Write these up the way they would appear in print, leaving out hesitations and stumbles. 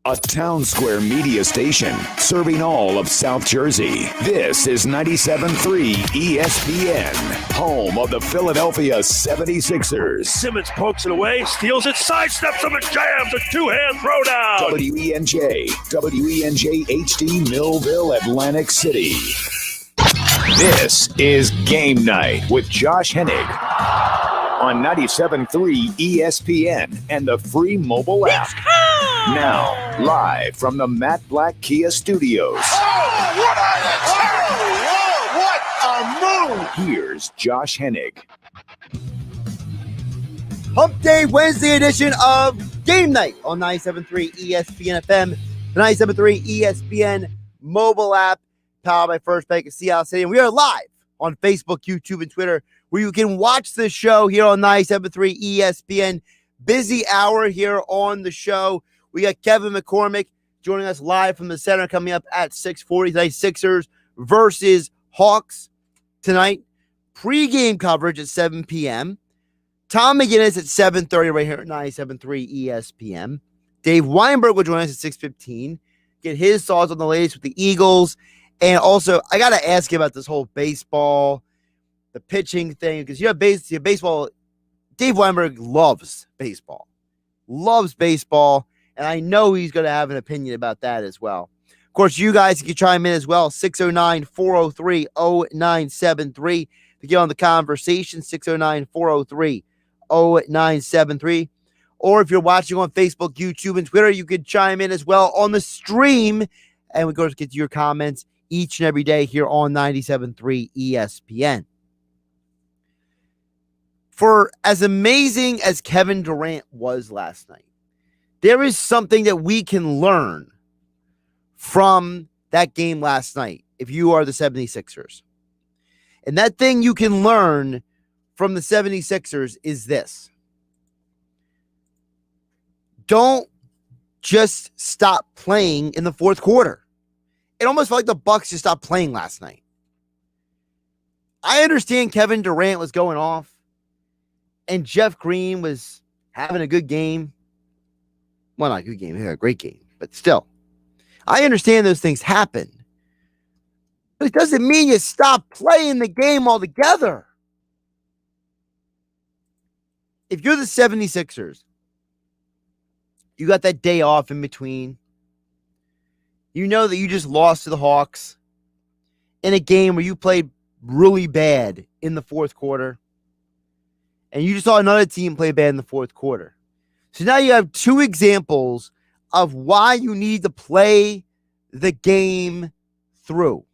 A town square media station serving all of South Jersey. This is 97.3 ESPN, home of the Philadelphia 76ers. Simmons pokes it away, steals it, sidesteps him and jams a two-hand throwdown. WENJ HD Millville, Atlantic City. This is Game Night with Josh Hennig on 97.3 ESPN and the free mobile app. Now, live from the Matt Black Kia Studios. What a move! Here's Josh Hennig. Hump Day Wednesday edition of Game Night on 97.3 ESPN FM, the 97.3 ESPN mobile app, powered by First Bank of Seattle City. And we are live on Facebook, YouTube, and Twitter, where you can watch the show here on 97.3 ESPN. Busy hour here on the show. We got Kevin McCormick joining us live from the center coming up at 6:40 tonight. Sixers versus Hawks tonight. Pre-game coverage at 7 p.m. Tom McGinnis at 7:30 right here at 97.3 ESPN. Dave Weinberg will join us at 6:15. Get his thoughts on the latest with the Eagles. And also, I got to ask you about this whole baseball, the pitching thing, because you have baseball. Dave Weinberg loves baseball. And I know he's going to have an opinion about that as well. Of course, you guys can chime in as well. 609-403-0973 to get on the conversation. 609-403-0973. Or if you're watching on Facebook, YouTube, and Twitter, you can chime in as well on the stream. And we're going to get to your comments each and every day here on 97.3 ESPN. For as amazing as Kevin Durant was last night, there is something that we can learn from that game last night if you are the 76ers. And that thing you can learn from the 76ers is this. Don't just stop playing in the fourth quarter. It almost felt like the Bucks just stopped playing last night. I understand Kevin Durant was going off and Jeff Green was having a good game. Well, not a good game. He had a great game. But still, I understand those things happen. But it doesn't mean you stop playing the game altogether. If you're the 76ers, you got that day off in between. You know that you just lost to the Hawks in a game where you played really bad in the fourth quarter. And you just saw another team play bad in the fourth quarter. So now you have two examples of why you need to play the game through.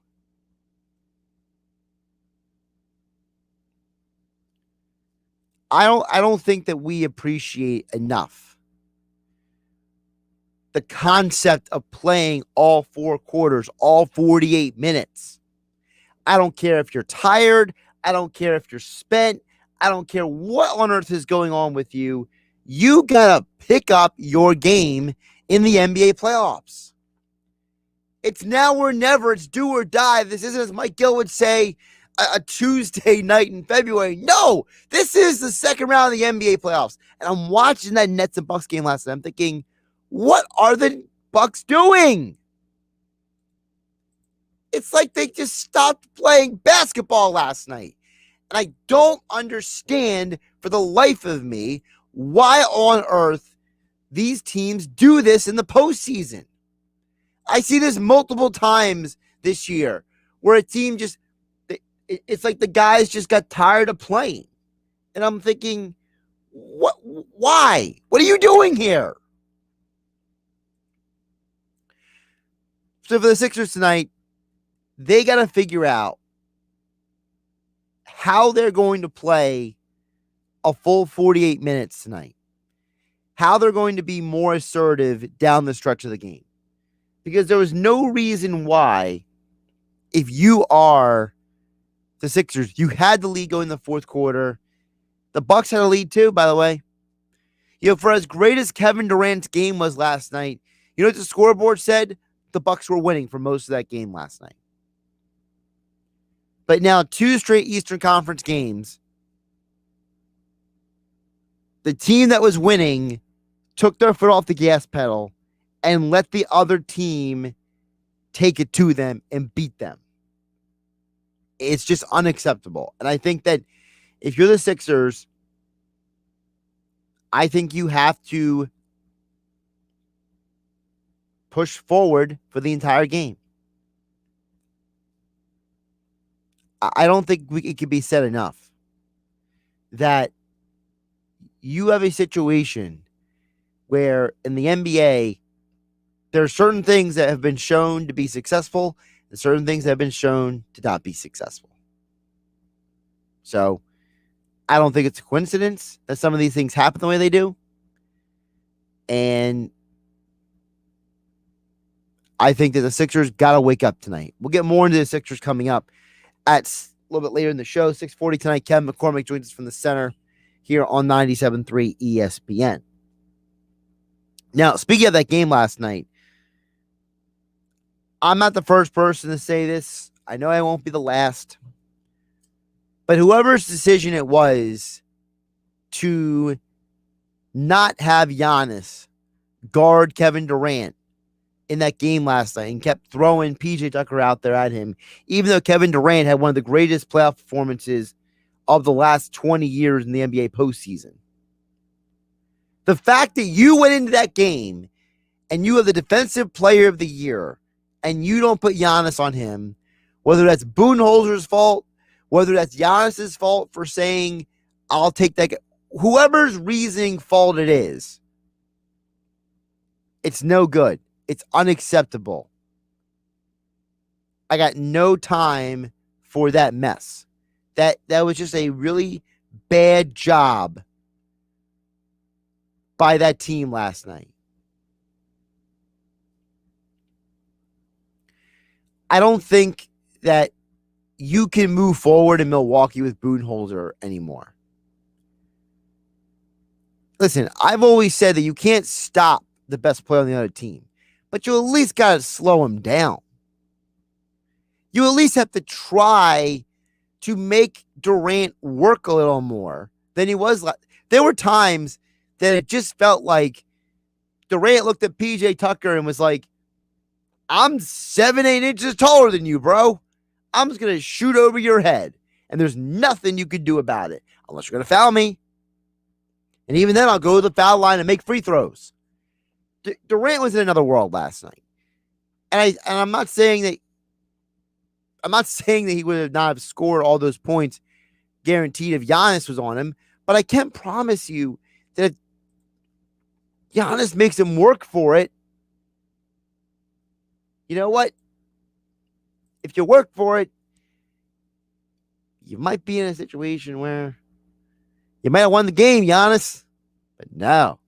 I don't think that we appreciate enough the concept of playing all four quarters, all 48 minutes. I don't care if you're tired. I don't care if you're spent. I don't care what on earth is going on with you. You got to pick up your game in the NBA playoffs. It's now or never. It's do or die. This isn't, as Mike Gill would say, a Tuesday night in February. No, this is the second round of the NBA playoffs. And I'm watching that Nets and Bucks game last night. I'm thinking, what are the Bucks doing? It's like they just stopped playing basketball last night. And I don't understand for the life of me why on earth these teams do this in the postseason. I see this multiple times this year where a team just, it's like the guys just got tired of playing. And I'm thinking, why? What are you doing here? So for the Sixers tonight, they got to figure out how they're going to play a full 48 minutes tonight. How they're going to be more assertive down the stretch of the game. Because there was no reason why, if you are the Sixers, you had the lead going in the fourth quarter. The Bucks had a lead too, by the way. You know, for as great as Kevin Durant's game was last night, you know what the scoreboard said? The Bucks were winning for most of that game last night. But now 2 straight Eastern Conference games, the team that was winning took their foot off the gas pedal and let the other team take it to them and beat them. It's just unacceptable. And I think that if you're the Sixers, I think you have to push forward for the entire game. I don't think it can be said enough that you have a situation where in the NBA, there are certain things that have been shown to be successful and certain things that have been shown to not be successful. So I don't think it's a coincidence that some of these things happen the way they do. And I think that the Sixers got to wake up tonight. We'll get more into the Sixers coming up at a little bit later in the show. 6:40 tonight, Kevin McCormick joins us from the center here on 97.3 ESPN. Now, speaking of that game last night, I'm not the first person to say this. I know I won't be the last. But whoever's decision it was to not have Giannis guard Kevin Durant in that game last night and kept throwing PJ Tucker out there at him, even though Kevin Durant had one of the greatest playoff performances of the last 20 years in the NBA postseason. The fact that you went into that game and you have the defensive player of the year and you don't put Giannis on him, whether that's Budenholzer's fault, whether that's Giannis's fault for saying, I'll take that, whoever's reasoning fault it is, it's no good. It's unacceptable. I got no time for that mess. That was just a really bad job by that team last night. I don't think that you can move forward in Milwaukee with Budenholzer anymore. Listen, I've always said that you can't stop the best player on the other team, but you at least got to slow him down. You at least have to try to make Durant work a little more than he was. There were times that it just felt like Durant looked at PJ Tucker and was like, I'm 7-8 inches taller than you, bro. I'm just going to shoot over your head. And there's nothing you can do about it unless you're going to foul me. And even then, I'll go to the foul line and make free throws. Durant was in another world last night. And I'm not saying that he would not have scored all those points guaranteed if Giannis was on him, but I can promise you that if Giannis makes him work for it, you know what? If you work for it, you might be in a situation where you might have won the game, Giannis. But no,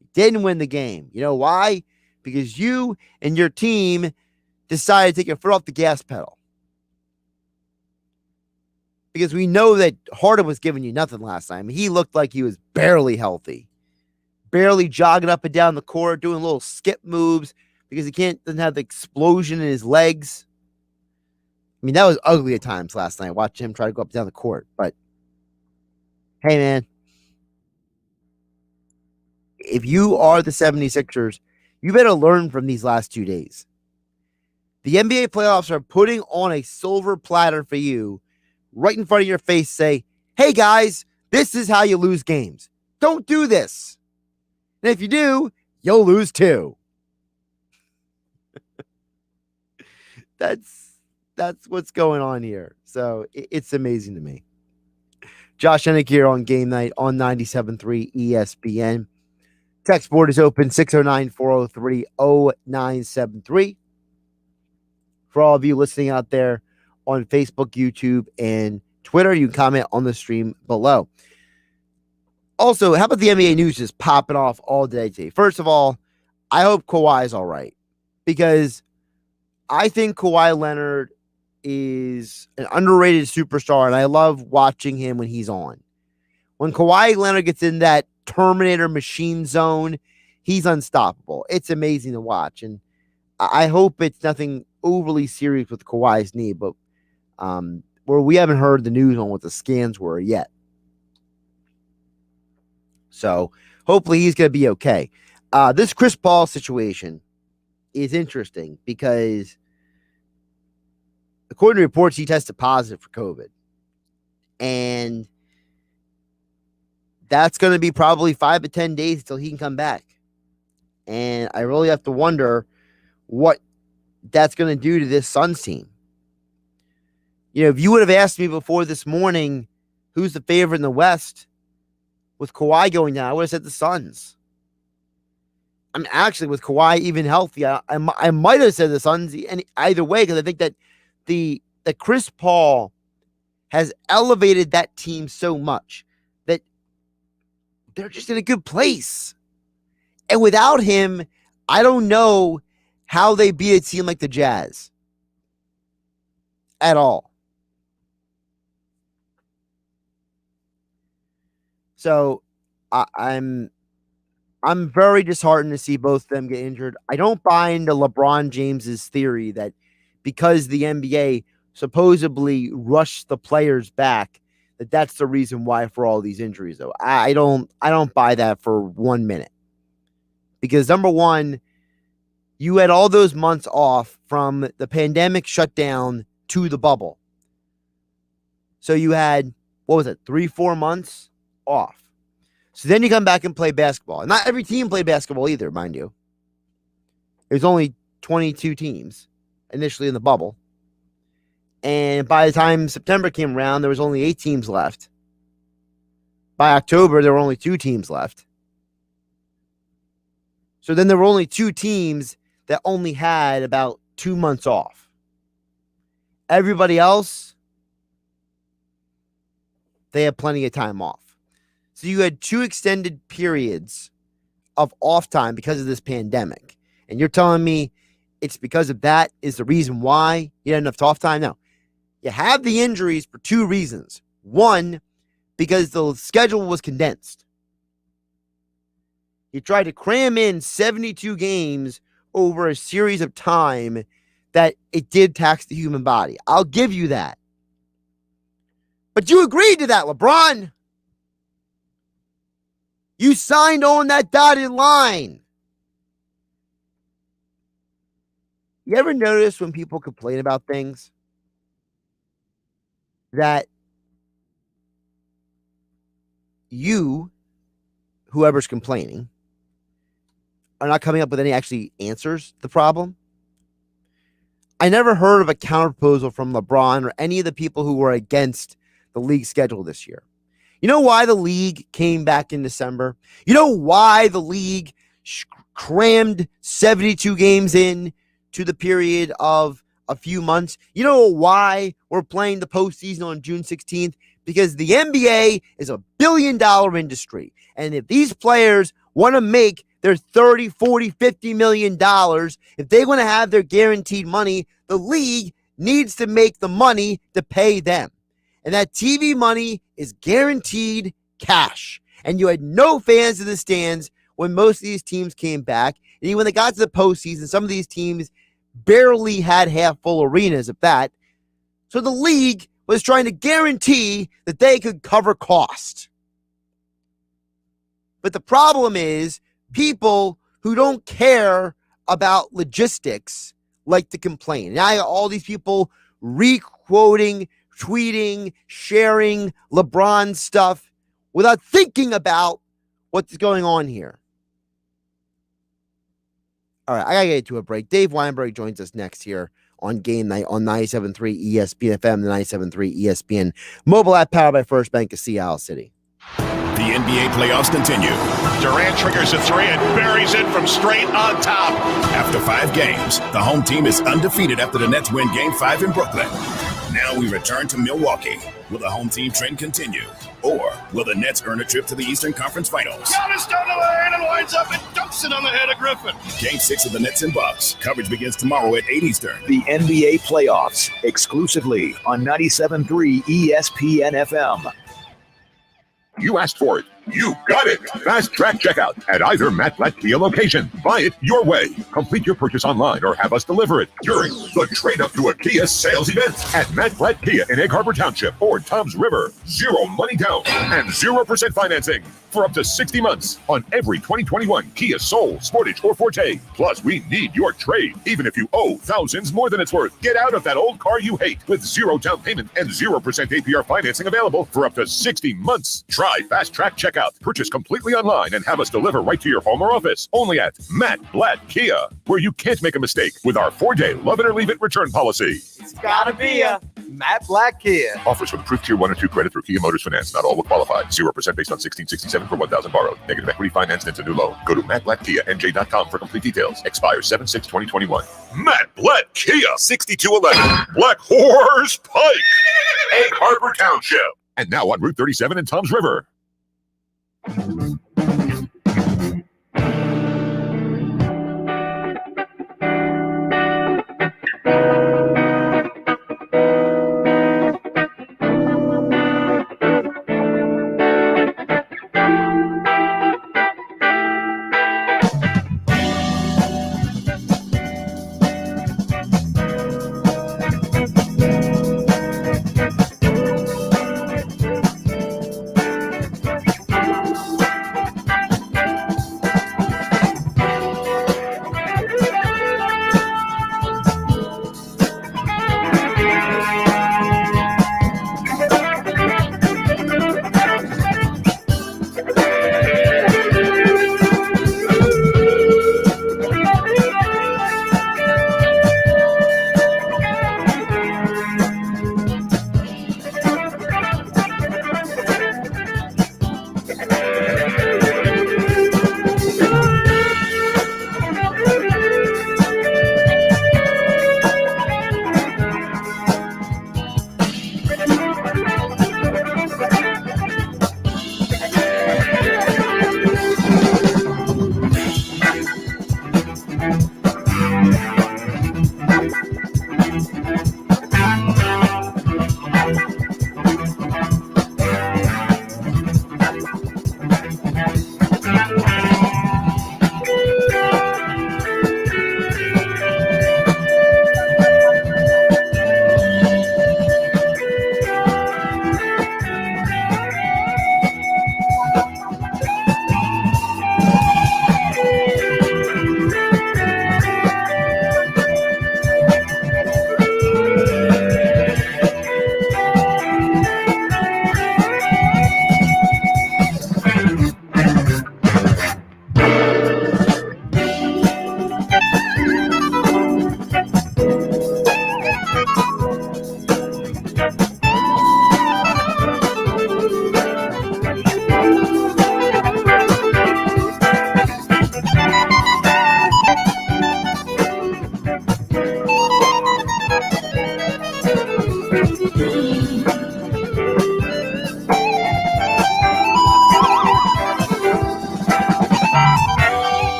you didn't win the game. You know why? Because you and your team decided to take your foot off the gas pedal. Because we know that Harden was giving you nothing last time. He looked like he was barely healthy. Barely jogging up and down the court, doing little skip moves because he doesn't have the explosion in his legs. I mean, that was ugly at times last night, watching him try to go up and down the court. But, hey, man, if you are the 76ers, you better learn from these last 2 days. The NBA playoffs are putting on a silver platter for you right in front of your face, say, hey, guys, this is how you lose games. Don't do this. And if you do, you'll lose too. That's what's going on here. So it's amazing to me. Josh Hennig here on Game Night on 97.3 ESPN. Text board is open 609-403-0973. For all of you listening out there on Facebook, YouTube, and Twitter, you can comment on the stream below. Also, how about the NBA news just popping off all day today? First of all, I hope Kawhi is all right, because I think Kawhi Leonard is an underrated superstar, and I love watching him when he's on. When Kawhi Leonard gets in that Terminator machine zone, he's unstoppable. It's amazing to watch, and I hope it's nothing overly serious with Kawhi's knee, but where we haven't heard the news on what the scans were yet. So hopefully he's going to be okay. This Chris Paul situation is interesting because, according to reports, he tested positive for COVID. And that's going to be probably 5 to 10 days until he can come back. And I really have to wonder what that's going to do to this Suns team. You know, if you would have asked me before this morning who's the favorite in the West with Kawhi going down, I would have said the Suns. I mean, actually, with Kawhi even healthy, I might have said the Suns either way, because I think that the Chris Paul has elevated that team so much that they're just in a good place. And without him, I don't know how they beat a team like the Jazz at all. So I'm very disheartened to see both of them get injured. I don't buy into LeBron James's theory that because the NBA supposedly rushed the players back, that's the reason why for all these injuries, though. I don't buy that for 1 minute. Because number one, you had all those months off from the pandemic shutdown to the bubble. So you had, 3-4 months off. So then you come back and play basketball. And not every team played basketball either, mind you. There's only 22 teams initially in the bubble. And by the time September came around, there was only 8 teams left. By October, there were only 2 teams left. So then there were only 2 teams that only had about 2 months off. Everybody else, they had plenty of time off. So you had 2 extended periods of off time because of this pandemic. And you're telling me it's because of that is the reason why you had enough off time? No. You have the injuries for 2 reasons. One, because the schedule was condensed. You tried to cram in 72 games over a series of time that it did tax the human body. I'll give you that. But you agreed to that, LeBron. You signed on that dotted line. You ever notice when people complain about things that you, whoever's complaining, are not coming up with any actually answers to the problem? I never heard of a counterproposal from LeBron or any of the people who were against the league schedule this year. You know why the league came back in December? You know why the league crammed 72 games in to the period of a few months? You know why we're playing the postseason on June 16th? Because the NBA is a billion-dollar industry. And if these players want to make their $30, $40, $50 million, if they want to have their guaranteed money, the league needs to make the money to pay them. And that TV money is guaranteed cash. And you had no fans in the stands when most of these teams came back. And even when they got to the postseason, some of these teams barely had half-full arenas at that. So the league was trying to guarantee that they could cover cost. But the problem is people who don't care about logistics like to complain. Now I got all these people re-quoting, tweeting, sharing LeBron stuff without thinking about what's going on here. All right, I got to get to a break. Dave Weinberg joins us next here on Game Night on 97.3 ESPN FM, the 97.3 ESPN mobile app powered by First Bank of Seattle City. The NBA playoffs continue. Durant triggers a 3 and buries it from straight on top. After 5 games, the home team is undefeated after the Nets win Game 5 in Brooklyn. Now we return to Milwaukee. Will the home team trend continue? Or will the Nets earn a trip to the Eastern Conference Finals? Giannis down the lane and winds up and dumps it on the head of Griffin. Game 6 of the Nets and Bucks. Coverage begins tomorrow at 8 Eastern. The NBA playoffs, exclusively on 97.3 ESPN FM. You asked for it. You got it. Fast Track Checkout at either Matt Blatt Kia location. Buy it your way. Complete your purchase online or have us deliver it during the Trade Up to a Kia sales event at Matt Blatt Kia in Egg Harbor Township or Toms River. 0 money down and 0% financing. for up to 60 months on every 2021 Kia Soul, Sportage, or Forte. Plus, we need your trade, even if you owe thousands more than it's worth. Get out of that old car you hate with 0 down payment and 0% APR financing available for up to 60 months. Try Fast Track Checkout. Purchase completely online and have us deliver right to your home or office. Only at Matt Blatt Kia, where you can't make a mistake with our 4-day love it or leave it return policy. It's gotta be a Matt Black Kia. Offers with approved Tier 1 or 2 credit through Kia Motors Finance. Not all will qualify. 0% based on 1667 for 1,000 borrowed. Negative equity financed into new loan. Go to mattblackkianj.com for complete details. Expires 7/6/2021. Matt Blatt Kia, 6211 Black Horse Pike, Egg Harbor Township. And now on Route 37 in Toms River.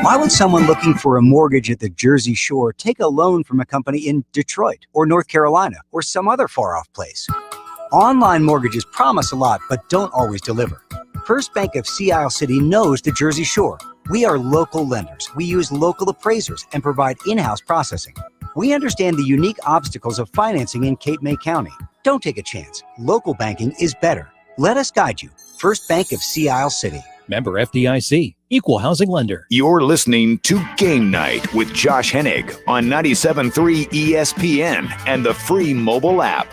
Why would someone looking for a mortgage at the Jersey Shore take a loan from a company in Detroit or North Carolina or some other far-off place? Online mortgages promise a lot but don't always deliver. First Bank of Sea Isle City knows the Jersey Shore. We are local lenders. We use local appraisers and provide in-house processing. We understand the unique obstacles of financing in Cape May County. Don't take a chance. Local banking is better. Let us guide you. First Bank of Sea Isle City. Member FDIC, Equal Housing Lender. You're listening to Game Night with Josh Hennig on 97.3 ESPN and the free mobile app.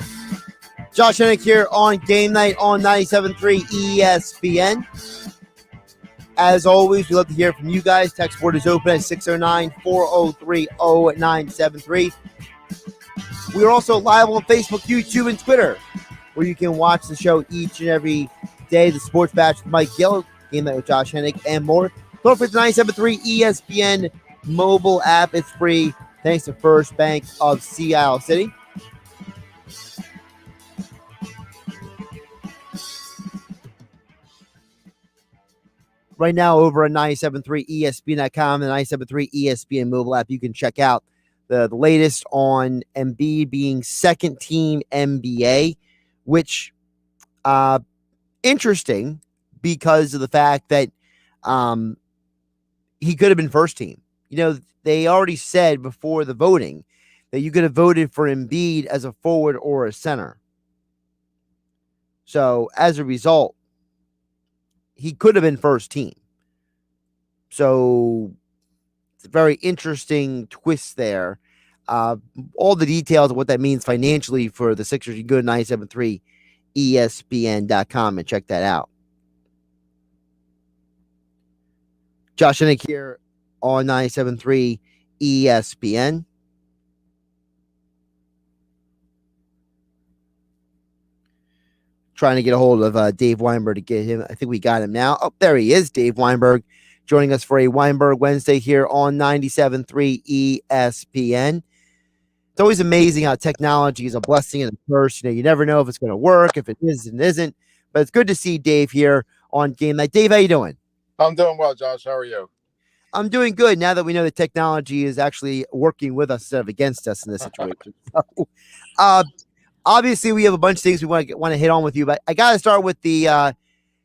Josh Hennig here on Game Night on 97.3 ESPN. As always, we love to hear from you guys. Text board is open at 609-403-0973. We are also live on Facebook, YouTube, and Twitter, where you can watch the show each and every day. The Sports Batch with Mike Gill, Game Night with Josh Hennig, and more. Don't forget the 97.3 ESPN mobile app. It's free thanks to First Bank of Sea Isle City. Right now, over at 97.3 ESPN.com, the 97.3 ESPN mobile app, you can check out the latest on Embiid being second team NBA, which interesting because of the fact that he could have been first team. they already said before the voting that you could have voted for Embiid as a forward or a center. So as a result, he could have been first team. So it's a very interesting twist there. All the details of what that means financially for the Sixers, you can go to 973ESPN.com and check that out. Josh Hennig here on 973 ESPN. Trying to get a hold of Dave Weinberg to get him. I think we got him now. Oh, there he is, Dave Weinberg, joining us for a Weinberg Wednesday here on 97.3 ESPN. It's always amazing how technology is a blessing and a curse. You never know if it's going to work, if it is and isn't. But it's good to see Dave here on Game Night. Dave, how you doing? I'm doing well, Josh. How are you? I'm doing good now that we know the technology is actually working with us instead of against us in this situation. So, obviously, we have a bunch of things we want to hit on with you, but I got to start with how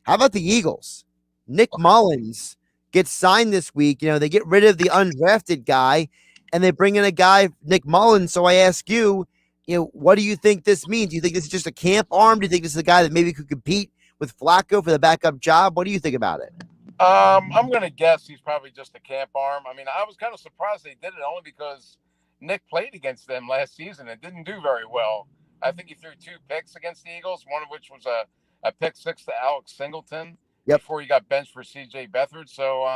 about the Eagles? Nick Mullins gets signed this week. They get rid of the undrafted guy, and they bring in a guy, Nick Mullins. So I ask you, what do you think this means? Do you think this is just a camp arm? Do you think this is a guy that maybe could compete with Flacco for the backup job? What do you think about it? I'm going to guess he's probably just a camp arm. I mean, I was kind of surprised they did it only because Nick played against them last season and didn't do very well. I think he threw 2 picks against the Eagles, one of which was a pick 6 to Alex Singleton before he got benched for C.J. Beathard. So,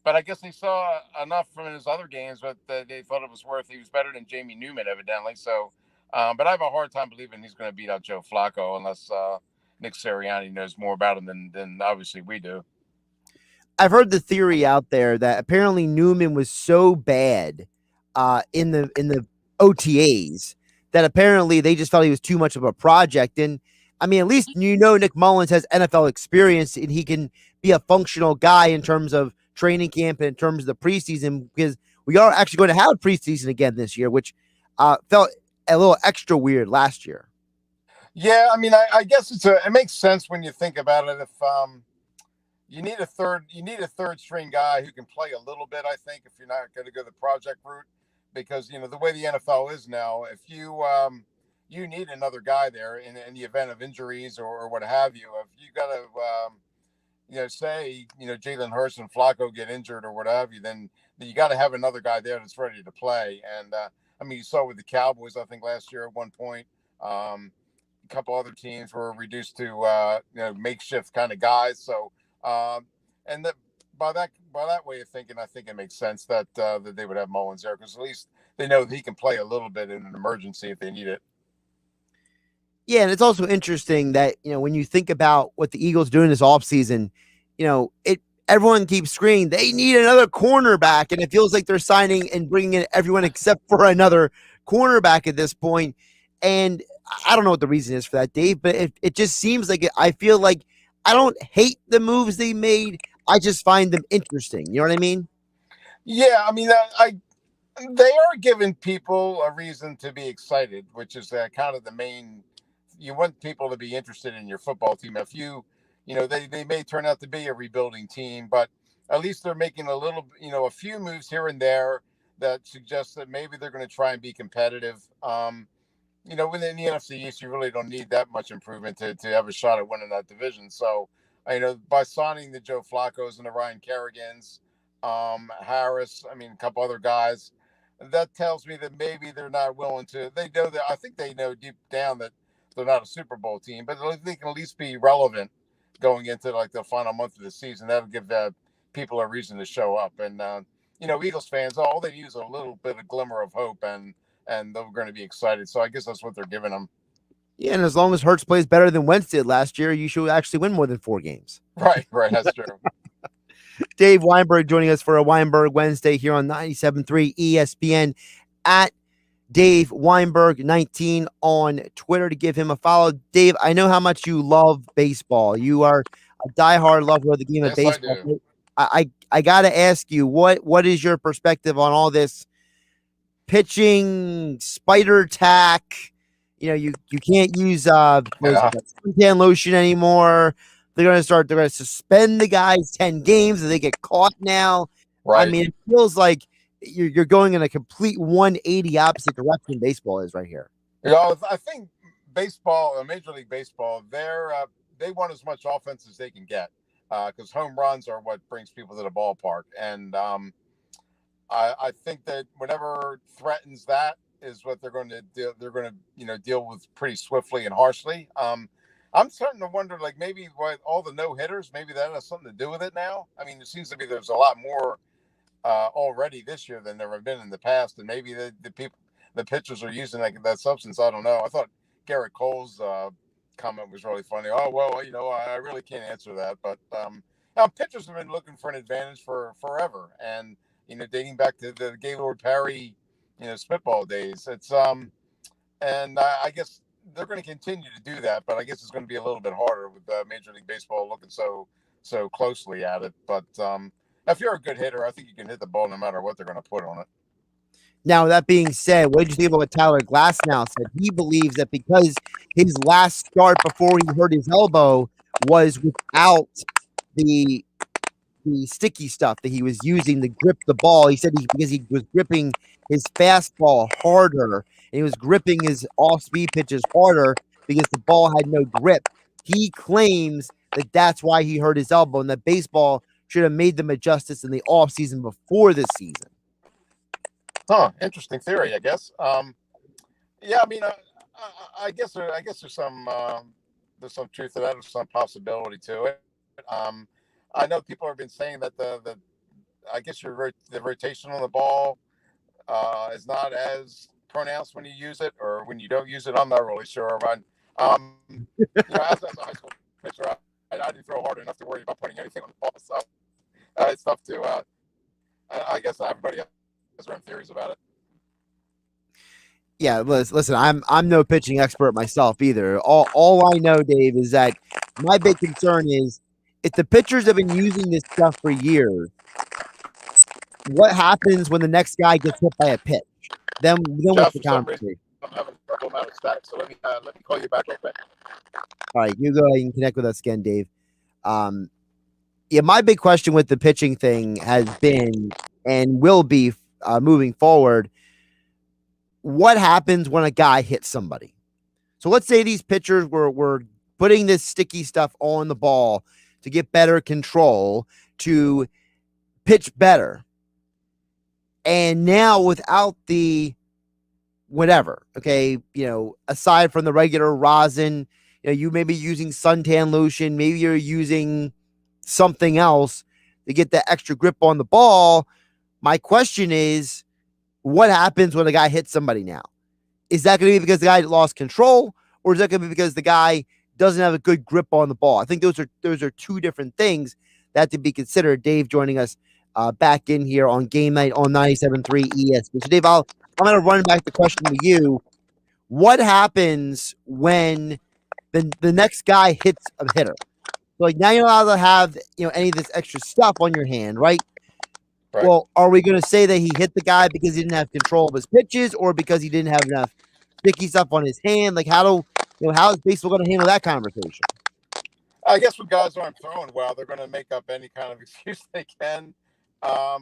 but I guess they saw enough from his other games, but they thought it was worth. He was better than Jamie Newman, evidently. So, but I have a hard time believing he's going to beat out Joe Flacco unless Nick Sirianni knows more about him than obviously we do. I've heard the theory out there that apparently Newman was so bad in the OTAs that apparently they just felt he was too much of a project. And I mean, at least Nick Mullins has NFL experience and he can be a functional guy in terms of training camp and in terms of the preseason, because we are actually going to have preseason again this year, which felt a little extra weird last year. Yeah, I mean, I guess it makes sense when you think about it. If you need a third string guy who can play a little bit, I think, if you're not going to go the project route, because the way the NFL is now, if you need another guy there in the event of injuries or what have you, if you got to say Jalen Hurts and Flacco get injured or what have you, then you got to have another guy there that's ready to play. And I mean, you saw with the Cowboys, I think last year at one point, a couple other teams were reduced to makeshift kind of guys. So and that by that way of thinking, I think it makes sense that they would have Mullins there, because at least they know that he can play a little bit in an emergency if they need it. Yeah, and it's also interesting that when you think about what the Eagles do in this offseason, everyone keeps screaming they need another cornerback, and it feels like they're signing and bringing in everyone except for another cornerback at this point. And I don't know what the reason is for that, Dave, but it just seems like I feel like I don't hate the moves they made. I just find them interesting. You know what I mean? Yeah, I mean, they are giving people a reason to be excited, which is kind of the main. You want people to be interested in your football team. If they may turn out to be a rebuilding team, but at least they're making a few moves here and there that suggest that maybe they're going to try and be competitive. Within the NFC East, you really don't need that much improvement to have a shot at winning that division. So, by signing the Joe Flaccos and the Ryan Kerrigans, Harris, a couple other guys, that tells me that maybe they're not willing to. They know that. I think they know deep down that they're not a Super Bowl team, but they can at least be relevant going into like the final month of the season. That'll give people a reason to show up. And Eagles fans, all they need is a little bit of glimmer of hope, and they're going to be excited. So I guess that's what they're giving them. Yeah, and as long as Hurts plays better than Wentz did last year, you should actually win more than 4 games. Right, that's true. Dave Weinberg joining us for a Weinberg Wednesday here on 97.3 ESPN at Dave Weinberg 19 on Twitter to give him a follow. Dave, I know how much you love baseball. You are a diehard lover of the game of baseball. I got to ask you, what is your perspective on all this pitching, spider tack? You can't use suntan lotion anymore. They're going to suspend the guys 10 games if they get caught now. Right. I mean, it feels like you're going in a complete 180 opposite direction baseball is right here. I think baseball, Major League Baseball, they want as much offense as they can get because home runs are what brings people to the ballpark. And I think that whatever threatens that is what they're going to do. They're going to, deal with pretty swiftly and harshly. I'm starting to wonder, like maybe what all the no hitters, maybe that has something to do with it now. I mean, it seems to be there's a lot more already this year than there have been in the past, and maybe the pitchers are using that substance. I don't know. I thought Garrett Cole's comment was really funny. Oh well, I really can't answer that, but now pitchers have been looking for an advantage for forever, and dating back to the Gaylord Perry, spitball days. It's and I guess they're going to continue to do that, but I guess it's going to be a little bit harder with Major League Baseball looking so closely at it. But if you're a good hitter, I think you can hit the ball no matter what they're going to put on it. Now, that being said, what did you think about what Tyler Glasnow said? He believes that because his last start before he hurt his elbow was without the sticky stuff that he was using to grip the ball. He said because he was gripping his fastball harder and he was gripping his off-speed pitches harder because the ball had no grip. He claims that that's why he hurt his elbow and that baseball should have made them adjustments in the offseason before this season. Huh? Interesting theory, I guess. Yeah, I mean, I guess there's some truth to that. There's some possibility to it. I know people have been saying that I guess the rotation on the ball is not as pronounced when you use it or when you don't use it. I'm not really sure. But as a high school pitcher, I didn't throw hard enough to worry about putting anything on the ball. So it's tough to. I guess everybody has their own theories about it. Yeah, listen, I'm no pitching expert myself either. All I know, Dave, is that my big concern is if the pitchers have been using this stuff for years, what happens when the next guy gets hit by a pitch? Then what's the conversation? I'm having a couple amount of stacks, so let me call you back real quick. All right, you go ahead and connect with us again, Dave. Yeah, my big question with the pitching thing has been and will be moving forward. What happens when a guy hits somebody? So let's say these pitchers were putting this sticky stuff on the ball to get better control, to pitch better. And now without the whatever, okay, aside from the regular rosin, you may be using suntan lotion, maybe you're using something else to get that extra grip on the ball. My question is, what happens when a guy hits somebody now? Is that going to be because the guy lost control, or is that going to be because the guy doesn't have a good grip on the ball? I think those are two different things that have to be considered. Dave joining us back in here on Game Night on 97.3 ESPN. So, Dave, I'm going to run back the question to you. What happens when the next guy hits a hitter? So, like, now you're allowed to have any of this extra stuff on your hand, right? Right. Well, are we going to say that he hit the guy because he didn't have control of his pitches or because he didn't have enough sticky stuff on his hand? Like, how is baseball going to handle that conversation? I guess when guys aren't throwing well, they're going to make up any kind of excuse they can. I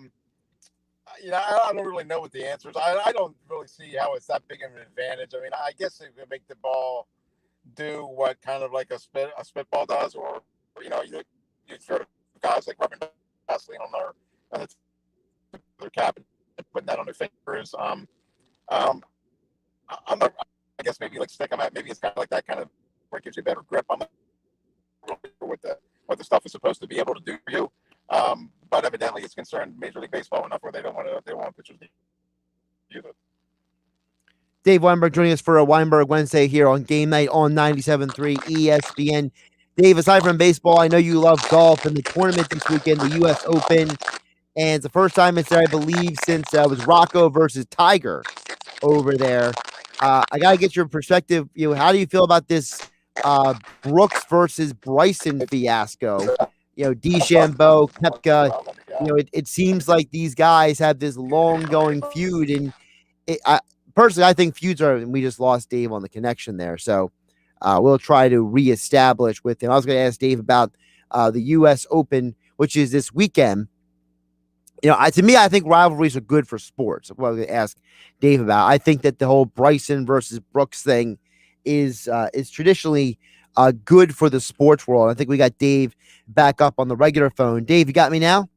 don't really know what the answer is. I don't really see how it's that big of an advantage. I mean, I guess it would make the ball do what kind of like a spitball does, or you throw guys like rubbing Vaseline on their cap and putting that on their fingers. I guess maybe like stick them at. Maybe it's kind of like that kind of where it gives you a better grip on what the stuff is supposed to be able to do for you. But evidently, it's concerned Major League Baseball enough where they don't want pitchers to use it. Dave Weinberg joining us for a Weinberg Wednesday here on Game Night on 97.3 ESPN. Dave, aside from baseball, I know you love golf and the tournament this weekend, the U.S. Open. And it's the first time it's there, I believe, since it was Rocco versus Tiger over there. I got to get your perspective. How do you feel about this Brooks versus Bryson fiasco? DeChambeau, Koepka. It seems like these guys have this long-going feud. And personally, I think feuds are, and we just lost Dave on the connection there. So we'll try to reestablish with him. I was going to ask Dave about the U.S. Open, which is this weekend. To me, I think rivalries are good for sports. What I'm going to ask Dave about. I think that the whole Bryson versus Brooks thing is traditionally good for the sports world. I think we got Dave back up on the regular phone. Dave, you got me now?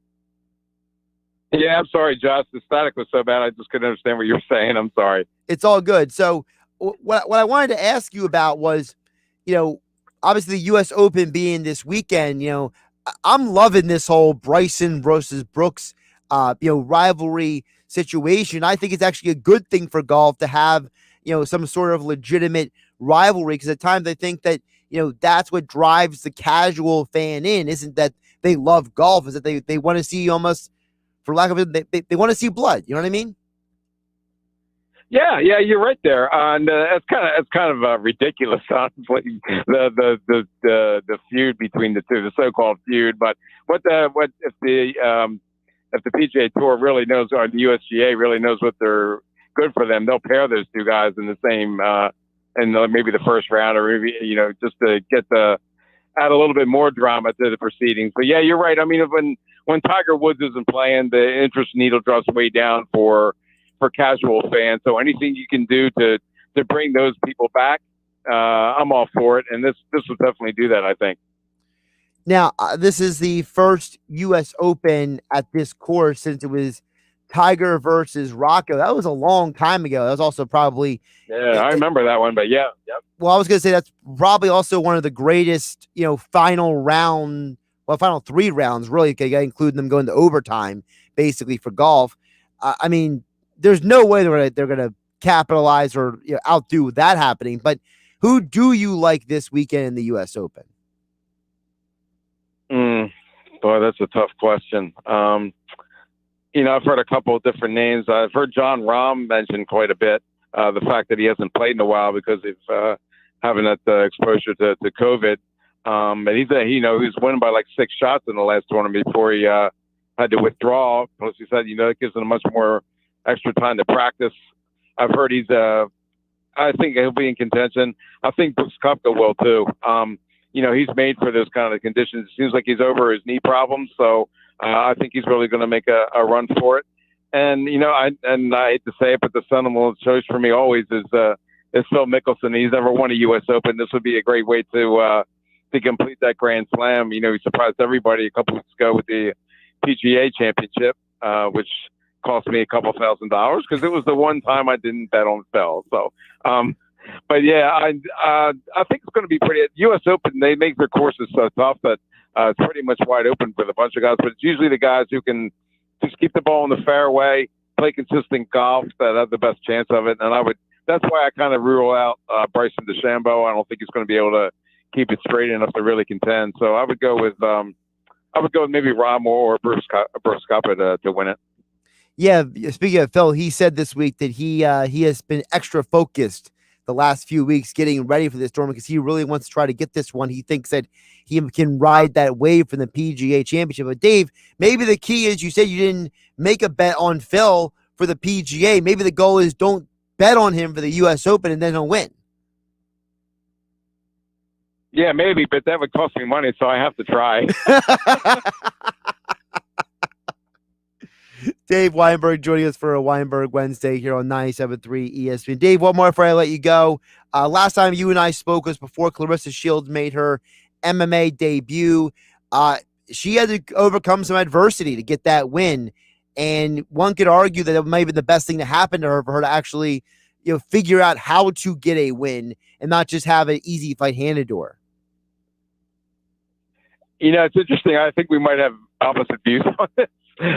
Yeah, I'm sorry, Josh. The static was so bad I just couldn't understand what you were saying. I'm sorry. It's all good. So what I wanted to ask you about was, obviously the U.S. Open being this weekend. I'm loving this whole Bryson versus Brooks, rivalry situation. I think it's actually a good thing for golf to have, some sort of legitimate rivalry, because at times I think that, that's what drives the casual fan in. Isn't that they love golf? Is that they want to see, almost, for lack of it, they want to see blood. You know what I mean? Yeah, you're right there. And it's kind of ridiculous, honestly, the feud between the two, the so-called feud. But what if the PGA Tour really knows, or the USGA really knows what they're good for them, they'll pair those two guys in the same, and maybe the first round, or maybe just to add a little bit more drama to the proceedings. But yeah, you're right. I mean, when Tiger Woods isn't playing, the interest needle drops way down for casual fans. So anything you can do to bring those people back, I'm all for it. And this will definitely do that, I think. Now, this is the first U.S. Open at this course since it was Tiger versus Rocco. That was a long time ago. That was also probably... Yeah, I remember that one, but yeah. Yep. Well, I was going to say that's probably also one of the greatest, final three rounds, really, including them going to overtime, basically, for golf. I mean, there's no way they're gonna capitalize or outdo that happening. But who do you like this weekend in the U.S. Open? Boy, that's a tough question. I've heard a couple of different names. I've heard John Rahm mentioned quite a bit. The fact that he hasn't played in a while because of having that exposure to COVID. And he's winning by like 6 shots in the last tournament before he had to withdraw. Plus, he said, it gives him much more extra time to practice. I've heard I think he'll be in contention. I think Brooks Koepka will too. He's made for those kind of conditions. It seems like he's over his knee problems, so I think he's really going to make a run for it. And I hate to say it, but the sentimental choice for me always is Phil Mickelson. He's never won a U.S. Open. This would be a great way to complete that Grand Slam. He surprised everybody a couple weeks ago with the PGA Championship, which cost me a couple $1,000 because it was the one time I didn't bet on Phil. So, but yeah, I think it's going to be pretty. U.S. Open, they make their courses so tough that it's pretty much wide open for the bunch of guys. But it's usually the guys who can just keep the ball in the fairway, play consistent golf that have the best chance of it. And that's why I kind of rule out Bryson DeChambeau. I don't think he's going to be able to keep it straight enough to really contend. So I would go with maybe Rahm or Brooks Koepka to win it. Yeah, speaking of Phil, he said this week that he has been extra focused the last few weeks getting ready for this tournament because he really wants to try to get this one. He thinks that he can ride that wave from the PGA Championship. But Dave, maybe the key is you said you didn't make a bet on Phil for the PGA. Maybe the goal is don't bet on him for the U.S. Open and then he'll win. Yeah, maybe, but that would cost me money, so I have to try. Dave Weinberg joining us for a Weinberg Wednesday here on 97.3 ESPN. Dave, one more before I let you go. Last time you and I spoke was before Clarissa Shields made her MMA debut. She had to overcome some adversity to get that win, and one could argue that it might have been the best thing to happen to her for her to actually, figure out how to get a win and not just have an easy fight handed to her. It's interesting. I think we might have opposite views on this.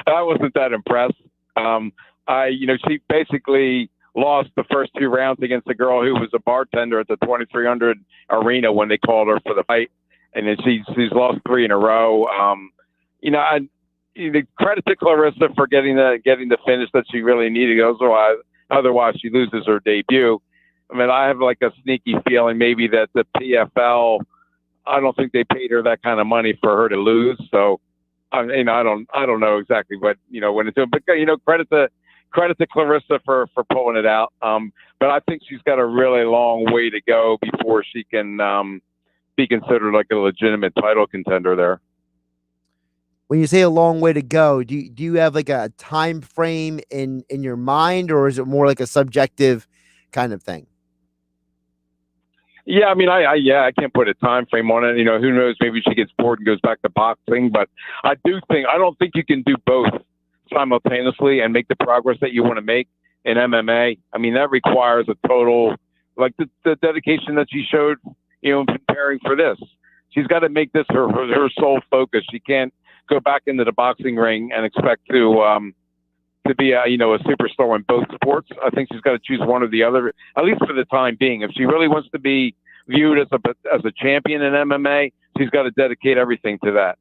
I wasn't that impressed. She basically lost the first 2 rounds against a girl who was a bartender at the 2300 arena when they called her for the fight. And then she's lost 3 in a row. Credit to Clarissa for getting the finish that she really needed. Otherwise she loses her debut. I mean, I have like a sneaky feeling maybe that the PFL, I don't think they paid her that kind of money for her to lose. So, I don't know exactly what went into it, but credit to Clarissa for pulling it out. But I think she's got a really long way to go before she can be considered like a legitimate title contender there. When you say a long way to go, do you have like a time frame in your mind, or is it more like a subjective kind of thing? Yeah, I mean, I can't put a time frame on it. You know, who knows? Maybe she gets bored and goes back to boxing. But I don't think you can do both simultaneously and make the progress that you want to make in MMA. I mean, that requires a total, like the dedication that she showed, you know, in preparing for this. She's got to make this her sole focus. She can't go back into the boxing ring and expect to be a superstar in both sports. I think she's got to choose one or the other, at least for the time being. If she really wants to be viewed as a champion in MMA, she's got to dedicate everything to that.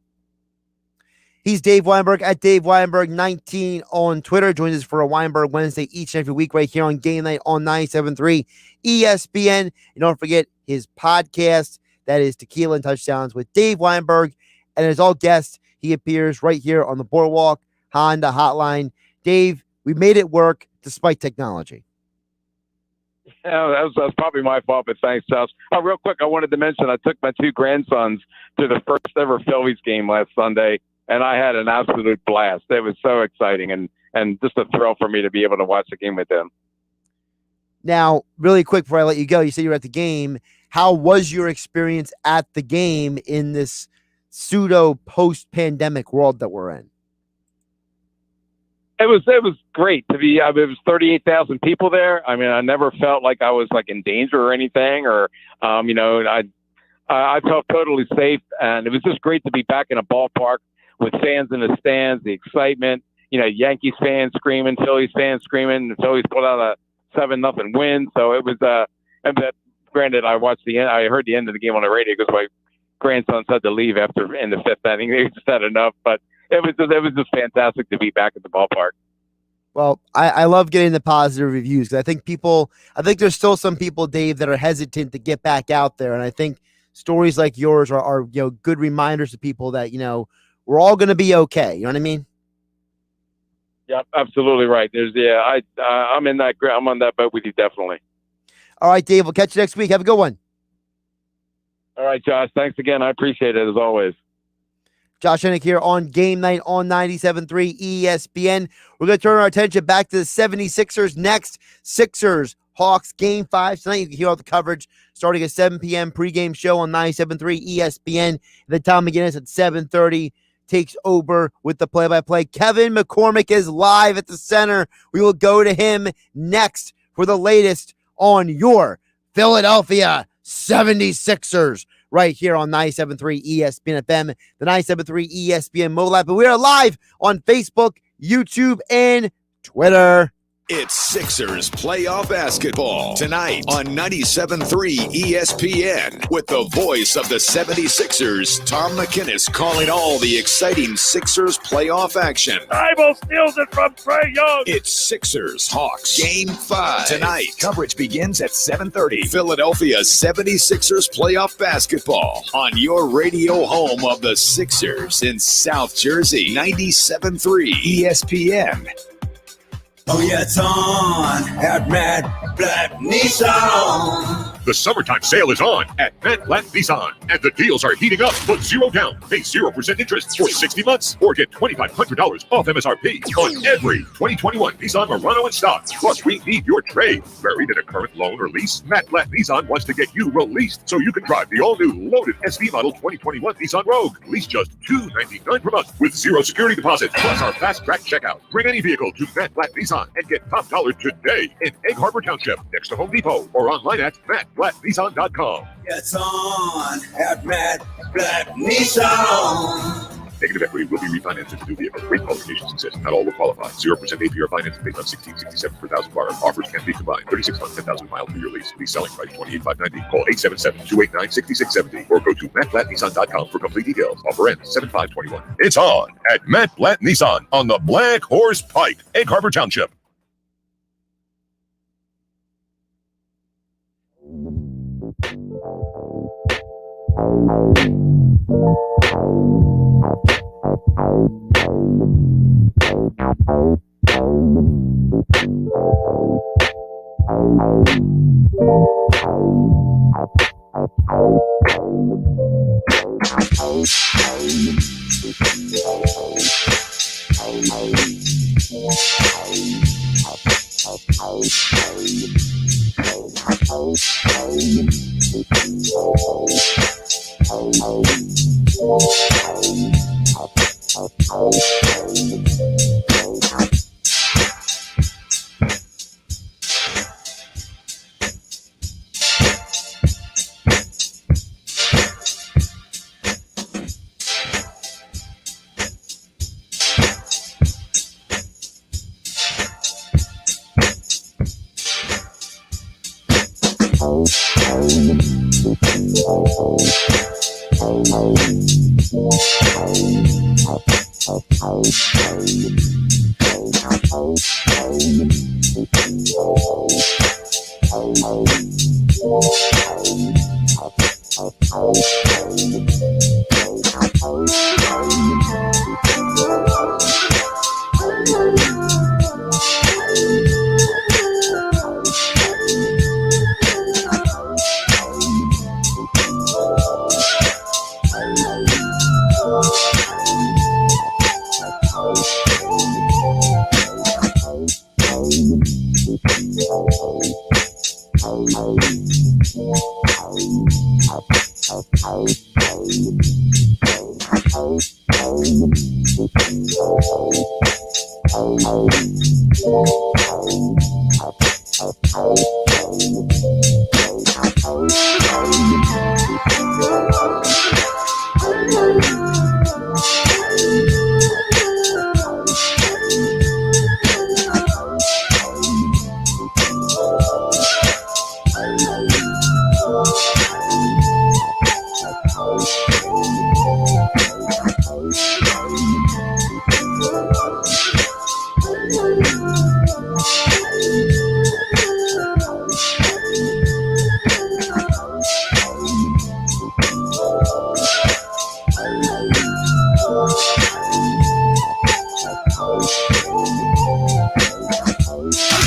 He's Dave Weinberg at Dave Weinberg 19 on Twitter. Joins us for a Weinberg Wednesday each and every week right here on Game Night on 97.3 ESPN. And don't forget his podcast, that is Tequila and Touchdowns with Dave Weinberg. And as all guests, he appears right here on the Boardwalk Honda Hotline. Dave, we made it work despite technology. Yeah, that's probably my fault, but thanks, Josh. Oh, real quick, I wanted to mention I took my two grandsons to the first ever Phillies game last Sunday, and I had an absolute blast. It was so exciting and just a thrill for me to be able to watch the game with them. Now, really quick before I let you go, you said you were at the game. How was your experience at the game in this pseudo post-pandemic world that we're in? It was great to be. It was 38,000 people there. I mean, I never felt like I was like in danger or anything, or I felt totally safe, and it was just great to be back in a ballpark with fans in the stands, the excitement. You know, Yankees fans screaming, Phillies fans screaming. The Phillies pulled out a 7-0 win, so it was. And that, granted, I watched the end. I heard the end of the game on the radio because my grandsons had to leave in the fifth inning. They just had enough, but. It was just fantastic to be back at the ballpark. Well, I love getting the positive reviews because I think there's still some people, Dave, that are hesitant to get back out there. And I think stories like yours are good reminders to people that, we're all going to be okay. You know what I mean? Yeah, absolutely right. I'm on that boat with you. Definitely. All right, Dave, we'll catch you next week. Have a good one. All right, Josh. Thanks again. I appreciate it as always. Josh Hennig here on Game Night on 97.3 ESPN. We're going to turn our attention back to the 76ers next. Sixers, Hawks, Game 5 tonight. You can hear all the coverage starting at 7 p.m. pregame show on 97.3 ESPN. And then Tom McGinnis at 7:30 takes over with the play-by-play. Kevin McCormick is live at the center. We will go to him next for the latest on your Philadelphia 76ers. Right here on 97.3 ESPN FM, the 97.3 ESPN mobile app. And we are live on Facebook, YouTube, and Twitter. It's Sixers playoff basketball tonight on 97.3 ESPN with the voice of the 76ers, Tom McInnes, calling all the exciting Sixers playoff action. Bible steals it from Trae Young. It's Sixers Hawks Game 5 tonight. Coverage begins at 7:30. Philadelphia 76ers playoff basketball on your radio home of the Sixers in South Jersey, 97.3 ESPN. Oh yeah, it's on at Matt Black Nissan. The summertime sale is on at Matt Black Nissan, and the deals are heating up. Put 0 down, pay 0% interest for 60 months, or get $2,500 off MSRP on every 2021 Nissan Murano in stock. Plus, we need your trade. Buried in a current loan or lease, Matt Black Nissan wants to get you released so you can drive the all-new loaded SV model 2021 Nissan Rogue. Lease just $299 per month with 0 security deposit, plus our fast-track checkout. Bring any vehicle to Matt Black Nissan and get top dollar today in Egg Harbor Township, next to Home Depot, or online at mattblacknissan.com. It's on at Matt Black Nissan. Negative equity will be refinanced into new vehicle. Rate qualifications exist. Not all will qualify. 0% APR financing based on 1667 per thousand borrowed. Offers can be combined. 36 months, 10,000 miles for your lease. Lease selling price $28,590. Call 877-289-6670 or go to mattblacknissan.com for complete details. Offer ends 7/5/21. It's on at Matt Black Nissan on the Black Horse Pike, Egg Harbor Township.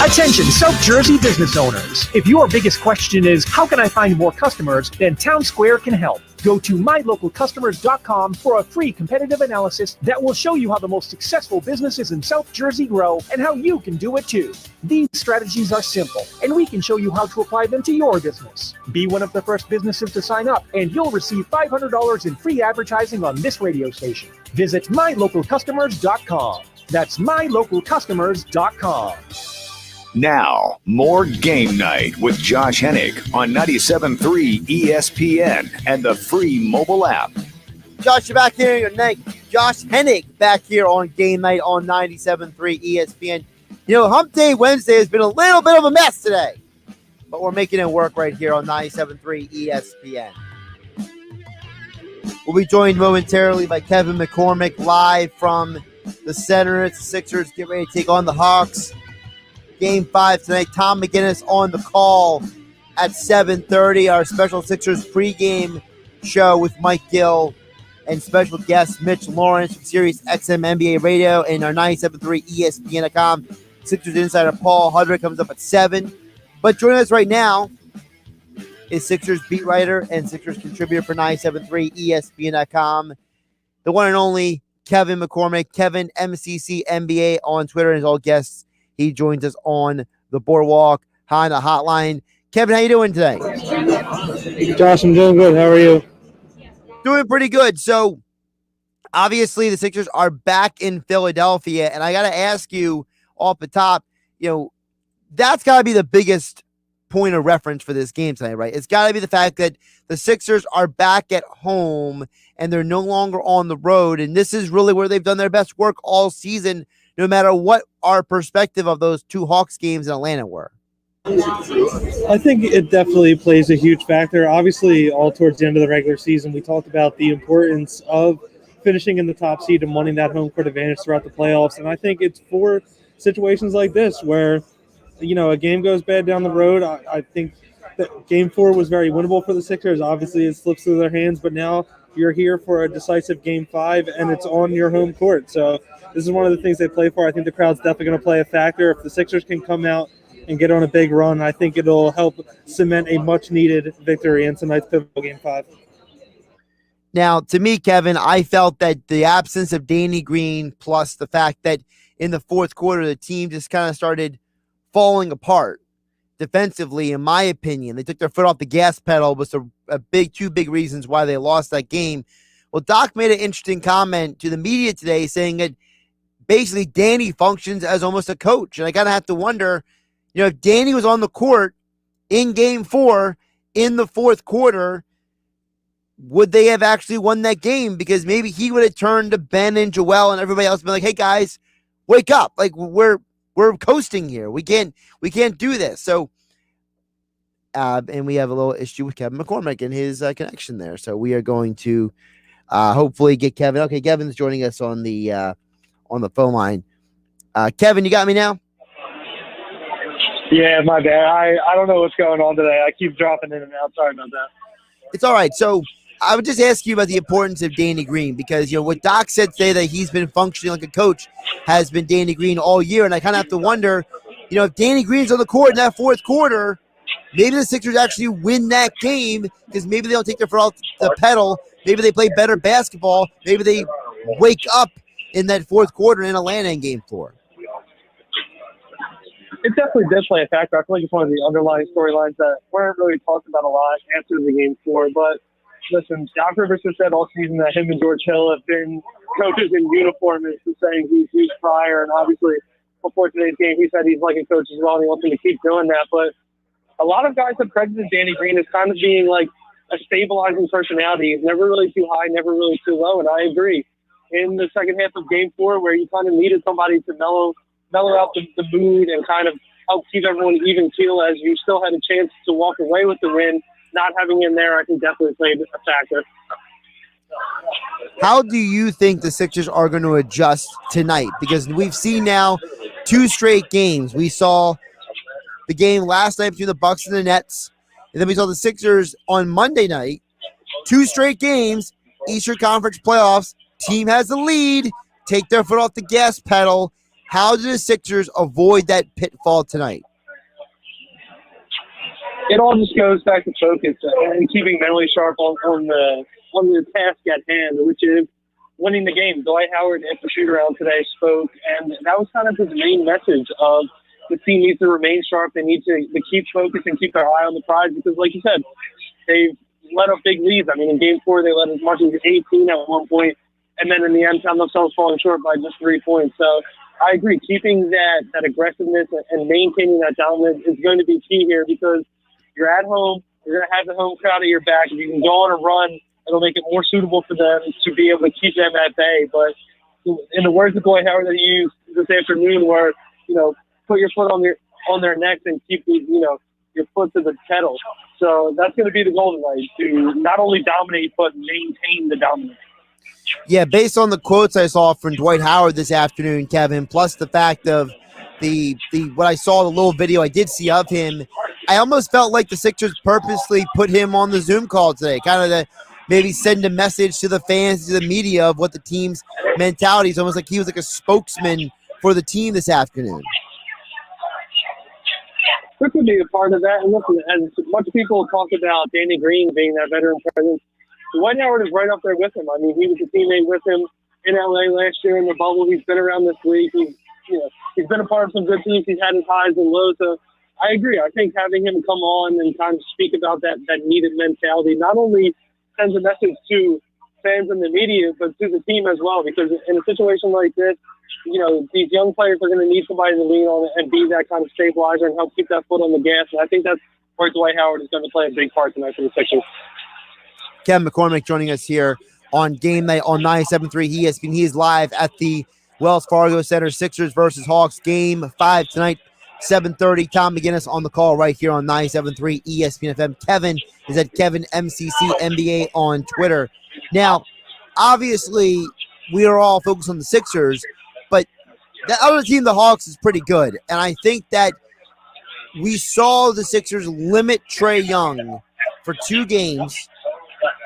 Attention, South Jersey business owners. If your biggest question is, how can I find more customers, then Town Square can help. Go to mylocalcustomers.com for a free competitive analysis that will show you how the most successful businesses in South Jersey grow and how you can do it too. These strategies are simple, and we can show you how to apply them to your business. Be one of the first businesses to sign up, and you'll receive $500 in free advertising on this radio station. Visit mylocalcustomers.com. That's mylocalcustomers.com. Now, more Game Night with Josh Hennig on 97.3 ESPN and the free mobile app. Josh, you're back here. Josh Hennig back here on Game Night on 97.3 ESPN. You know, Hump Day Wednesday has been a little bit of a mess today, but we're making it work right here on 97.3 ESPN. We'll be joined momentarily by Kevin McCormick live from the center. It's the Sixers get ready to take on the Hawks. Game 5 tonight. Tom McGinnis on the call at 7:30. Our special Sixers pregame show with Mike Gill and special guest Mitch Lawrence from Sirius XM NBA Radio and our 97.3 ESPN.com. Sixers insider Paul Hudrick comes up at 7. But joining us right now is Sixers beat writer and Sixers contributor for 97.3 ESPN.com, the one and only Kevin McCormick, Kevin MCC NBA on Twitter, and his all guests. He joins us on the Boardwalk Honda Hotline. Kevin, how you doing today? Josh, I'm doing good. How are you? Doing pretty good. So, obviously, the Sixers are back in Philadelphia, and I got to ask you off the top, you know, that's got to be the biggest point of reference for this game tonight, right? It's got to be the fact that the Sixers are back at home, and they're no longer on the road, and this is really where they've done their best work all season, no matter what our perspective of those two Hawks games in Atlanta were. I think it definitely plays a huge factor. Obviously, all towards the end of the regular season, we talked about the importance of finishing in the top seed and wanting that home court advantage throughout the playoffs. And I think it's for situations like this where, you know, a game goes bad down the road. I think that Game 4 was very winnable for the Sixers. Obviously, it slips through their hands, but now you're here for a decisive Game 5, and it's on your home court. So this is one of the things they play for. I think the crowd's definitely going to play a factor. If the Sixers can come out and get on a big run, I think it'll help cement a much-needed victory in tonight's pivotal Game 5. Now, to me, Kevin, I felt that the absence of Danny Green plus the fact that in the fourth quarter the team just kind of started falling apart defensively, in my opinion. They took their foot off the gas pedal was two big reasons why they lost that game. Well, Doc made an interesting comment to the media today saying that basically Danny functions as almost a coach. And I kind of have to wonder, if Danny was on the court in game 4 in the fourth quarter, would they have actually won that game? Because maybe he would have turned to Ben and Joel and everybody else and been like, hey guys, wake up. Like we're coasting here. We can't do this. So, and we have a little issue with Kevin McCormick and his connection there. So we are going to hopefully get Kevin. Okay, Kevin's joining us on the phone line. Kevin, you got me now? Yeah, my bad. I don't know what's going on today. I keep dropping in and out. Sorry about that. It's all right. So I would just ask you about the importance of Danny Green because, what Doc said today that he's been functioning like a coach has been Danny Green all year. And I kind of have to wonder, if Danny Green's on the court in that fourth quarter, maybe the Sixers actually win that game because maybe they don't take their foot off the pedal. Maybe they play better basketball. Maybe they wake up in that fourth quarter in Atlanta in game 4. It's definitely a factor. I feel like it's one of the underlying storylines that weren't really talked about a lot after the game 4. But listen, Doc Rivers has said all season that him and George Hill have been coaches in uniform, and saying he's used prior. And obviously, before today's game, he said he's like a coach as well, and he wants him to keep doing that. But a lot of guys have credited Danny Green as kind of being like a stabilizing personality. He's never really too high, never really too low, and I agree. In the second half of game 4, where you kind of needed somebody to mellow out the mood and kind of help keep everyone even keel as you still had a chance to walk away with the win. Not having him there, I think, definitely played a factor. How do you think the Sixers are going to adjust tonight? Because we've seen now 2 straight games. We saw the game last night between the Bucks and the Nets, and then we saw the Sixers on Monday night. 2 straight games, Eastern Conference playoffs. Team has the lead, take their foot off the gas pedal. How do the Sixers avoid that pitfall tonight? It all just goes back to focus and keeping mentally sharp on the task at hand, which is winning the game. Dwight Howard at the shoot-around today spoke, and that was kind of his main message of the team needs to remain sharp. They need to keep focused and keep their eye on the prize because, like you said, they've let up big leads. I mean, in Game 4, they let as much as 18 at one point, and then in the end found themselves falling short by just 3 points. So I agree. Keeping that aggressiveness and maintaining that dominance is going to be key here because you're at home. You're going to have the home crowd at your back. If you can go on a run, it'll make it more suitable for them to be able to keep them at bay. But in the words of Dwight Howard that he used this afternoon, where put your foot on their necks and keep your foot to the pedal. So that's going to be the goal tonight, to not only dominate but maintain the dominance. Yeah, based on the quotes I saw from Dwight Howard this afternoon, Kevin, plus the fact of the what I saw, the little video I did see of him, I almost felt like the Sixers purposely put him on the Zoom call today, kind of to maybe send a message to the fans, to the media of what the team's mentality is. Almost like he was like a spokesman for the team this afternoon. This would be a part of that. And listen, as much people talk about Danny Green being that veteran presence, Dwight Howard is right up there with him. I mean, he was a teammate with him in LA last year in the bubble. He's been around this league. He's been a part of some good teams. He's had his highs and lows. So I agree. I think having him come on and kind of speak about that needed mentality not only sends a message to fans and the media, but to the team as well. Because in a situation like this, these young players are going to need somebody to lean on and be that kind of stabilizer and help keep that foot on the gas. And I think that's where Dwight Howard is going to play a big part tonight for the Sixers. Kevin McCormick joining us here on Game Night on 97.3 ESPN. He is live at the Wells Fargo Center. Sixers versus Hawks, Game 5 tonight, 7:30. Tom McGinnis on the call right here on 97.3 ESPN FM. Kevin is at Kevin MCC NBA on Twitter. Now, obviously, we are all focused on the Sixers, but the other team, the Hawks, is pretty good. And I think that we saw the Sixers limit Trae Young for 2 games.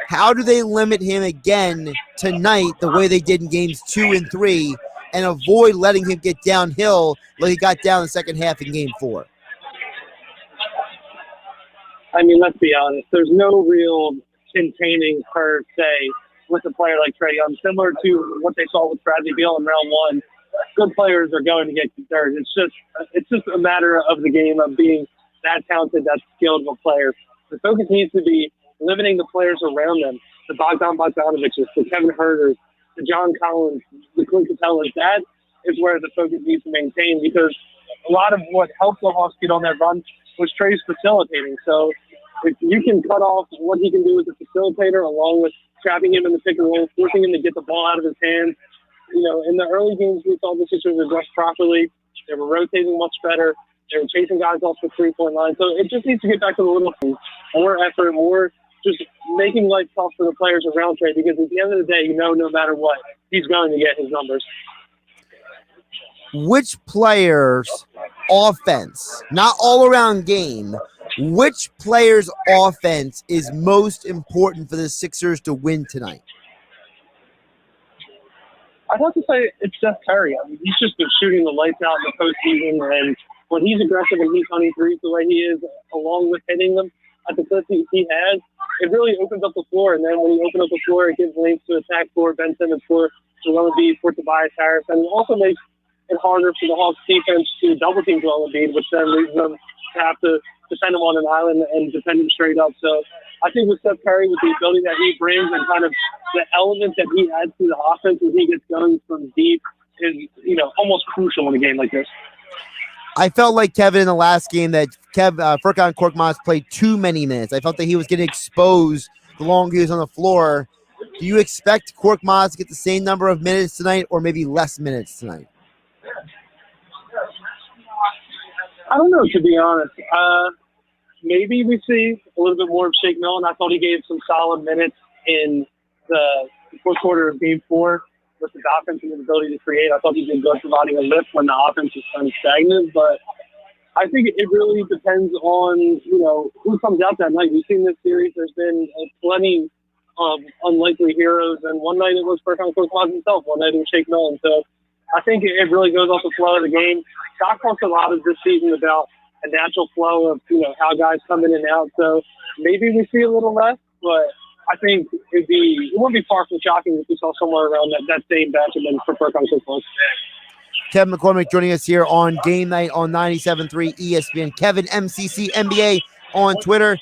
How do they limit him again tonight the way they did in games 2 and 3 and avoid letting him get downhill like he got down in the second half in game 4? I mean, let's be honest. There's no real containing per se with a player like Trae Young, similar to what they saw with Bradley Beal in round 1 good players are going to get third. It's just a matter of the game of being that talented, that skilled of a player. The focus needs to be limiting the players around them, the Bogdan Bogdanoviches, the Kevin Herters, the John Collins, the Clint Capellas. That is where the focus needs to maintain, because a lot of what helped the Hawks get on that run was Trey's facilitating. So if you can cut off what he can do as a facilitator, along with trapping him in the pick and roll, forcing him to get the ball out of his hands. In the early games, we saw the Sixers address properly. They were rotating much better. They were chasing guys off the three-point line. So it just needs to get back to the little things. More effort, more just making life tough for the players around Trey, because at the end of the day, no matter what, he's going to get his numbers. Which player's offense, not all around game, which player's offense is most important for the Sixers to win tonight? I'd have to say it's Steph Curry. I mean, he's just been shooting the lights out in the postseason, and when he's aggressive and he's hunting threes the way he is, along with hitting them at the clip he has, it really opens up the floor. And then when you open up the floor, it gives lanes to attack for Ben Simmons, for Joel Embiid, for Tobias Harris, and it also makes it harder for the Hawks defense to double team Joel Embiid, which then leaves them to have to defend him on an island and defend him straight up. So I think with Steph Curry, with the ability that he brings and kind of the element that he adds to the offense when he gets going from deep is, almost crucial in a game like this. I felt like, Kevin, in the last game that Furkan Korkmaz played too many minutes. I felt that he was getting exposed the longer he was on the floor. Do you expect Korkmaz to get the same number of minutes tonight, or maybe less minutes tonight? I don't know, to be honest. Maybe we see a little bit more of Shake Milton. I thought he gave some solid minutes in the fourth quarter of Game 4 with his offense and his ability to create. I thought he did good providing a lift when the offense was kind of stagnant. But I think it really depends on, who comes out that night. We've seen this series. There's been plenty of unlikely heroes. And one night it was Furkan Korkmaz himself. One night it was Shake Milton. So I think it really goes off the flow of the game. Doc talks a lot of this season about a natural flow of, how guys come in and out. So maybe we see a little less, but I think it wouldn't be far from shocking if we saw somewhere around that same batch of men for Furkan Korkmaz. Kevin McCormick joining us here on Game Night on 97.3 ESPN. Kevin, MCC NBA on Twitter.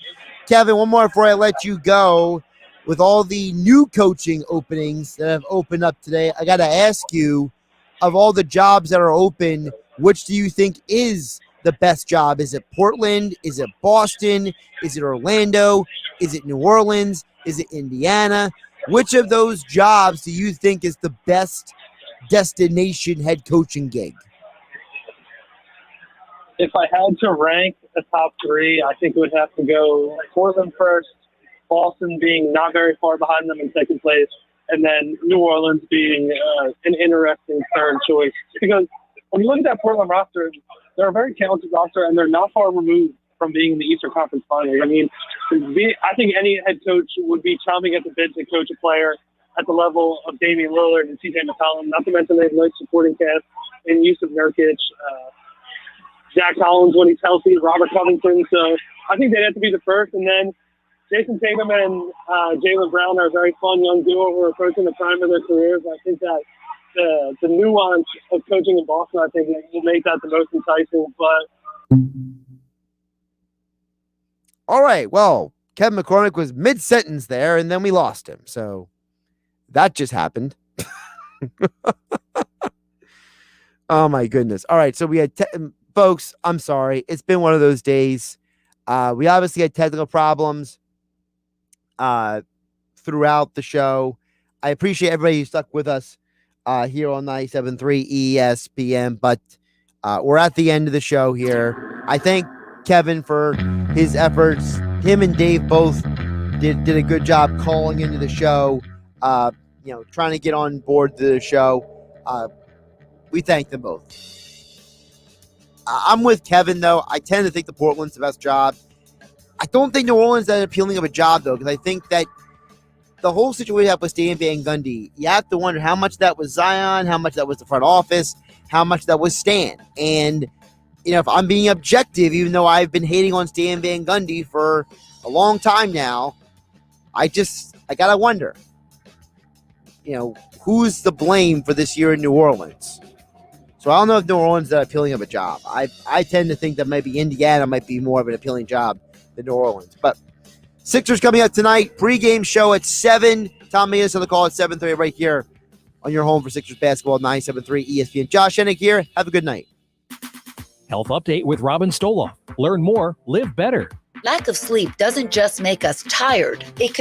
Kevin, one more before I let you go. With all the new coaching openings that have opened up today, I got to ask you, of all the jobs that are open, which do you think is the best job? Is it Portland? Is it Boston? Is it Orlando? Is it New Orleans? Is it Indiana? Which of those jobs do you think is the best destination head coaching gig? If I had to rank a top three, I think it would have to go Portland first, Boston being not very far behind them in second place, and then New Orleans being an interesting third choice. Because when you look at that Portland roster, they're a very talented roster, and they're not far removed from being in the Eastern Conference Finals. I mean, I think any head coach would be chomping at the bit to coach a player at the level of Damian Lillard and CJ McCollum, not to mention they have a nice supporting cast in Yusuf Nurkic, Jack Collins when he's healthy, Robert Covington. So I think they'd have to be the first, and then Jason Tatum and Jaylen Brown are a very fun young duo who are approaching the prime of their careers. I think that the nuance of coaching in Boston, I think, will make that the most enticing. But all right, well, Kevin McCormick was mid-sentence there, and then we lost him. So that just happened. Oh, my goodness. All right, so we had folks, I'm sorry. It's been one of those days. We obviously had technical problems throughout the show. I appreciate everybody who stuck with us here on 97.3 ESPN, but we're at the end of the show here. I thank Kevin for his efforts. Him and Dave both did a good job calling into the show, trying to get on board the show. We thank them both. I'm with Kevin, though. I tend to think the Portland's the best job. I don't think New Orleans is that appealing of a job, though, because I think that the whole situation with Stan Van Gundy, you have to wonder how much that was Zion, how much that was the front office, how much that was Stan. And, if I'm being objective, even though I've been hating on Stan Van Gundy for a long time now, I got to wonder, who's the blame for this year in New Orleans? So I don't know if New Orleans is appealing of a job. I tend to think that maybe Indiana might be more of an appealing job than New Orleans. But Sixers coming up tonight. Pre-game show at 7. Tom Meas on the call at 7:30 right here on your home for Sixers basketball, 97.3 ESPN. Josh Hennig here. Have a good night. Health Update with Robin Stoloff. Learn more, live better. Lack of sleep doesn't just make us tired. It